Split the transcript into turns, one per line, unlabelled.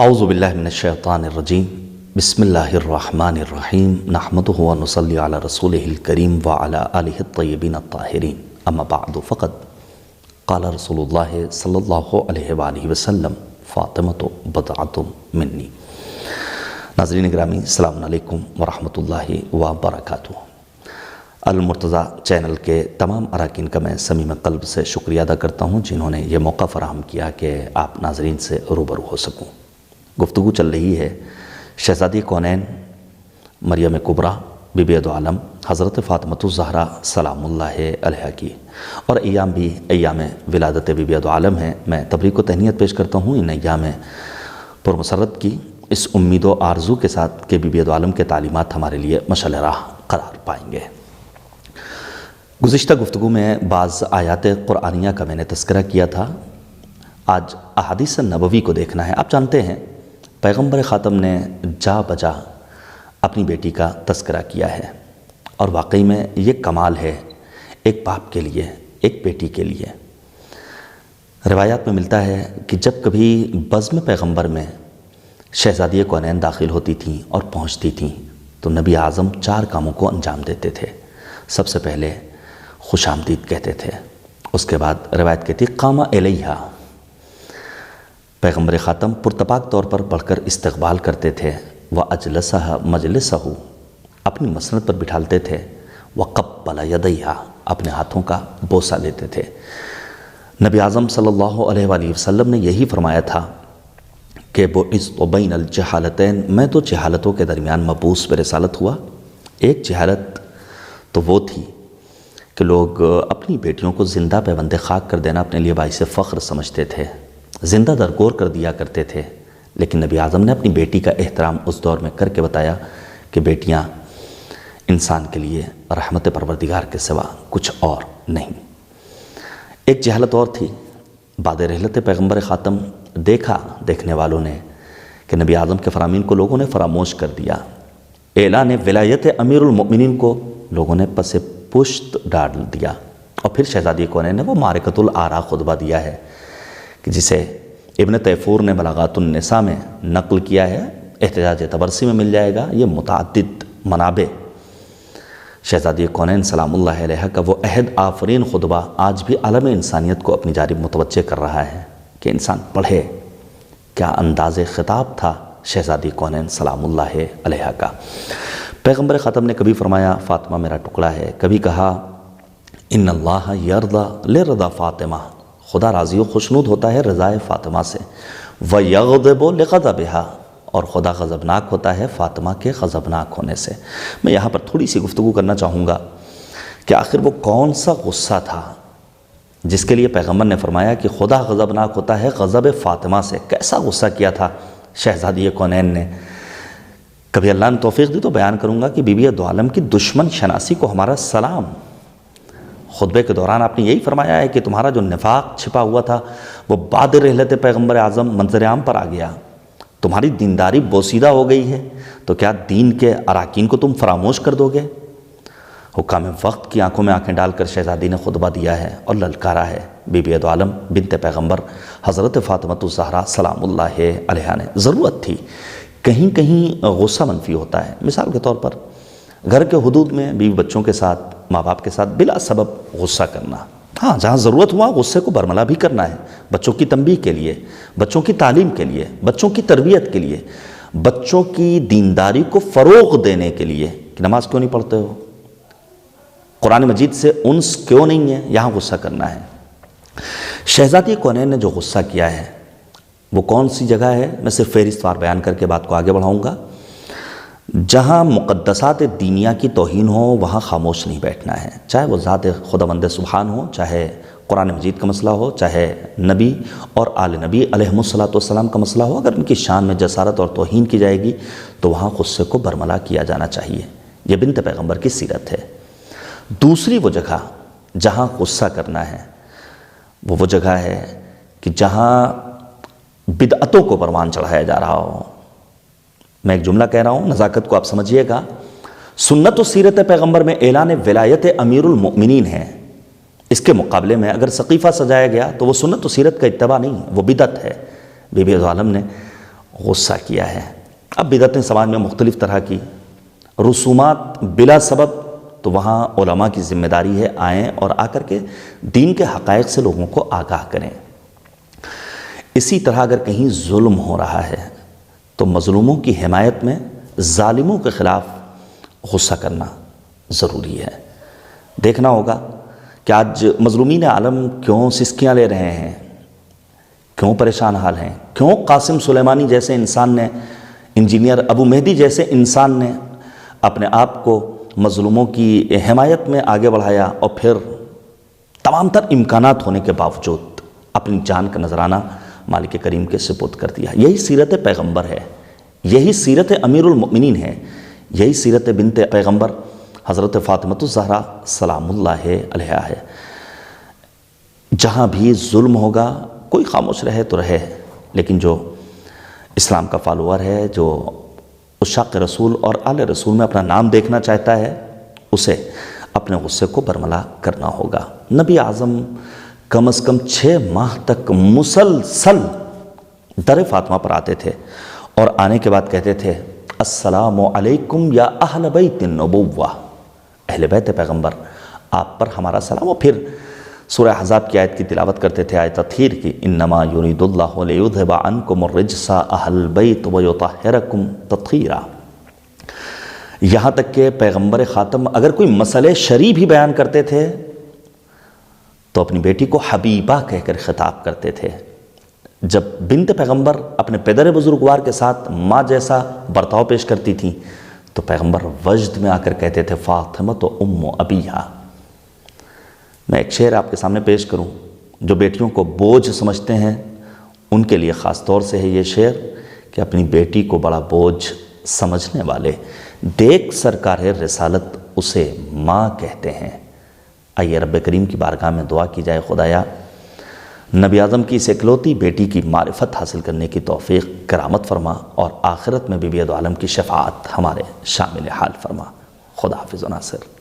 اعوذ باللہ من الشیطان الرجیم بسم اللہ الرحمن الرحیم نحمدہ و نصلی علی رسولہ الکریم وعلی آلہ الطیبین الطاہرین اما بعد فقد قال رسول اللہ صلی اللہ علیہ وآلہ وسلم فاطمۃ بضعۃ منی۔ ناظرین گرامی، السلام علیکم ورحمۃ اللہ وبرکاتہ۔ المرتضیٰ چینل کے تمام اراکین کا میں صمیم قلب سے شکریہ ادا کرتا ہوں جنہوں نے یہ موقع فراہم کیا کہ آپ ناظرین سے روبرو ہو سکوں۔ گفتگو چل رہی ہے شہزادی کونین مریم کبریٰ بی بی دو عالم حضرت فاطمۃ الزہرا سلام اللہ علیہا کی، اور ایام بھی ایام ولادت بی بی دو عالم ہیں۔ میں تبریک و تہنیت پیش کرتا ہوں ان ایام پرمسرت کی، اس امید و آرزو کے ساتھ کہ بی بی دو عالم کے تعلیمات ہمارے لیے مشعل راہ قرار پائیں گے۔ گزشتہ گفتگو میں بعض آیات قرآنیہ کا میں نے تذکرہ کیا تھا، آج احادیث نبوی کو دیکھنا ہے۔ آپ جانتے ہیں پیغمبر خاتم نے جا بجا اپنی بیٹی کا تذکرہ کیا ہے، اور واقعی میں یہ کمال ہے ایک باپ کے لیے، ایک بیٹی کے لیے۔ روایات میں ملتا ہے کہ جب کبھی بزم پیغمبر میں شہزادی کونین داخل ہوتی تھیں اور پہنچتی تھیں تو نبی اعظم 4 کاموں کو انجام دیتے تھے۔ سب سے پہلے خوش آمدید کہتے تھے، اس کے بعد روایت کہتی قام الیہا، پیغمبر خاتم پرتپاک طور پر بڑھ کر استقبال کرتے تھے، وَأَجْلَسَهَا مَجْلِسَهُ، اپنی مسند پر بٹھالتے تھے، وَقَبَّلَ يَدَيْهَا، اپنے ہاتھوں کا بوسہ لیتے تھے۔ نبی اعظم صلی اللہ علیہ وآلہ وسلم نے یہی فرمایا تھا کہ بُعِثْتُ بَيْنَ الْجَہَالَتَيْنِ، میں تو جہالتوں کے درمیان مبعوث برسالت ہوا۔ ایک جہالت تو وہ تھی کہ لوگ اپنی بیٹیوں کو زندہ پیوند خاک کر دینا اپنے لیے باعث فخر سمجھتے تھے، زندہ درگور کر دیا کرتے تھے، لیکن نبی اعظم نے اپنی بیٹی کا احترام اس دور میں کر کے بتایا کہ بیٹیاں انسان کے لیے رحمت پروردگار کے سوا کچھ اور نہیں۔ ایک جہالت اور تھی، بعد رحلت پیغمبر خاتم دیکھا دیکھنے والوں نے کہ نبی اعظم کے فرامین کو لوگوں نے فراموش کر دیا، اعلان ولایت امیر المؤمنین کو لوگوں نے پس پشت ڈال دیا، اور پھر شہزادی کونین نے وہ معرکۃ الآراء خطبہ دیا ہے کہ جسے ابن تیفور نے بلاغات النساء میں نقل کیا ہے، احتجاج طبرسی میں مل جائے گا۔ یہ متعدد منابع شہزادی کونین سلام اللہ علیہ کا وہ عہد آفرین خطبہ آج بھی عالم انسانیت کو اپنی جانب متوجہ کر رہا ہے کہ انسان پڑھے۔ کیا انداز خطاب تھا شہزادی کونین سلام اللہ علیہ کا۔ پیغمبر خاتم نے کبھی فرمایا فاطمہ میرا ٹکڑا ہے، کبھی کہا ان اللہ یرضی لرضا فاطمہ، خدا راضی و خوشنود ہوتا ہے رضائے فاطمہ سے، وَيَغْضِبُ لِغَضَبِهَا، اور خدا غضبناک ہوتا ہے فاطمہ کے غضبناک ہونے سے۔ میں یہاں پر تھوڑی سی گفتگو کرنا چاہوں گا کہ آخر وہ کون سا غصہ تھا جس کے لیے پیغمبر نے فرمایا کہ خدا غضبناک ہوتا ہے غضب فاطمہ سے۔ کیسا غصہ کیا تھا شہزادی کونین نے؟ کبھی اللہ نے توفیق دی تو بیان کروں گا کہ بی بی دو عالم کی دشمن شناسی کو ہمارا سلام۔ خطبے کے دوران آپ نے یہی فرمایا ہے کہ تمہارا جو نفاق چھپا ہوا تھا وہ بعد رحلت پیغمبر اعظم منظر عام پر آ گیا، تمہاری دینداری بوسیدہ ہو گئی ہے، تو کیا دین کے اراکین کو تم فراموش کر دو گے؟ حکام وقت کی آنکھوں میں آنکھیں ڈال کر شہزادی نے خطبہ دیا ہے اور للکارا ہے بی بی دو عالم بنت پیغمبر حضرت فاطمۃ الزہرا سلام اللہ علیہا نے۔ ضرورت تھی، کہیں کہیں غصہ منفی ہوتا ہے، مثال کے طور پر گھر کے حدود میں بیوی بچوں کے ساتھ، ماں باپ کے ساتھ بلا سبب غصہ کرنا۔ ہاں، جہاں ضرورت ہوا غصے کو برملا بھی کرنا ہے، بچوں کی تنبیہ کے لیے، بچوں کی تعلیم کے لیے، بچوں کی تربیت کے لیے، بچوں کی دینداری کو فروغ دینے کے لیے کہ نماز کیوں نہیں پڑھتے ہو، قرآن مجید سے انس کیوں نہیں ہے، یہاں غصہ کرنا ہے۔ شہزادی کونین نے جو غصہ کیا ہے وہ کون سی جگہ ہے؟ میں صرف فہرست وار بیان کر کے بات کو آگے بڑھاؤں گا۔ جہاں مقدسات دینیہ کی توہین ہو وہاں خاموش نہیں بیٹھنا ہے، چاہے وہ ذات خداوند سبحان ہو، چاہے قرآن مجید کا مسئلہ ہو، چاہے نبی اور آل نبی علیہ السلام کا مسئلہ ہو۔ اگر ان کی شان میں جسارت اور توہین کی جائے گی تو وہاں غصے کو برملا کیا جانا چاہیے۔ یہ بنت پیغمبر کی سیرت ہے۔ دوسری وہ جگہ جہاں غصہ کرنا ہے وہ جگہ ہے کہ جہاں بدعتوں کو پروان چڑھایا جا رہا ہو۔ میں ایک جملہ کہہ رہا ہوں، نزاکت کو آپ سمجھیے گا۔ سنت و سیرت پیغمبر میں اعلان ولایت امیر المؤمنین ہے، اس کے مقابلے میں اگر سقیفہ سجایا گیا تو وہ سنت و سیرت کا اتباع نہیں، وہ بدعت ہے۔ بی بی دو عالم نے غصہ کیا ہے۔ اب بدعتیں سماج میں مختلف طرح کی، رسومات بلا سبب، تو وہاں علماء کی ذمہ داری ہے آئیں اور آ کر کے دین کے حقائق سے لوگوں کو آگاہ کریں۔ اسی طرح اگر کہیں ظلم ہو رہا ہے تو مظلوموں کی حمایت میں ظالموں کے خلاف غصہ کرنا ضروری ہے۔ دیکھنا ہوگا کہ آج مظلومین عالم کیوں سسکیاں لے رہے ہیں، کیوں پریشان حال ہیں، کیوں قاسم سلیمانی جیسے انسان نے، انجینئر ابو مہدی جیسے انسان نے اپنے آپ کو مظلوموں کی حمایت میں آگے بڑھایا اور پھر تمام تر امکانات ہونے کے باوجود اپنی جان کا نذرانہ مالک کریم کے سپرد کر دیا۔ یہی سیرت پیغمبر ہے، یہی سیرت امیر المؤمنین ہے، یہی سیرت بنت پیغمبر حضرت فاطمہ الزہرا سلام اللہ علیہا ہے۔ جہاں بھی ظلم ہوگا کوئی خاموش رہے تو رہے، لیکن جو اسلام کا فالوور ہے، جو عشاق رسول اور آل رسول میں اپنا نام دیکھنا چاہتا ہے، اسے اپنے غصے کو برملا کرنا ہوگا۔ نبی اعظم کم از کم 6 ماہ تک مسلسل در فاطمہ پر آتے تھے اور آنے کے بعد کہتے تھے السلام علیکم یا اہل بیت النبوہ، اہل بیت پیغمبر آپ پر ہمارا سلام۔ اور پھر سورہ احزاب کی آیت کی تلاوت کرتے تھے، آیت تطہیر کی، انما یرید اللہ لیذھب عنکم الرجس اہل البیت ویطہرکم تطہیرا۔ یہاں تک کہ پیغمبر خاتم اگر کوئی مسئلے شرعی بھی بیان کرتے تھے تو اپنی بیٹی کو حبیبہ کہہ کر خطاب کرتے تھے۔ جب بنت پیغمبر اپنے پدر بزرگوار کے ساتھ ماں جیسا برتاؤ پیش کرتی تھیں تو پیغمبر وجد میں آ کر کہتے تھے فاطمہ تو ام ابیہا۔ میں ایک شعر آپ کے سامنے پیش کروں، جو بیٹیوں کو بوجھ سمجھتے ہیں ان کے لیے خاص طور سے ہے یہ شعر کہ اپنی بیٹی کو بڑا بوجھ سمجھنے والے دیکھ سرکار رسالت اسے ماں کہتے ہیں۔ آئیے رب کریم کی بارگاہ میں دعا کی جائے، خدایا نبی اعظم کی اس اکلوتی بیٹی کی معرفت حاصل کرنے کی توفیق کرامت فرما، اور آخرت میں بی بی دو عالم کی شفاعت ہمارے شامل حال فرما۔ خدا حافظ و ناصر۔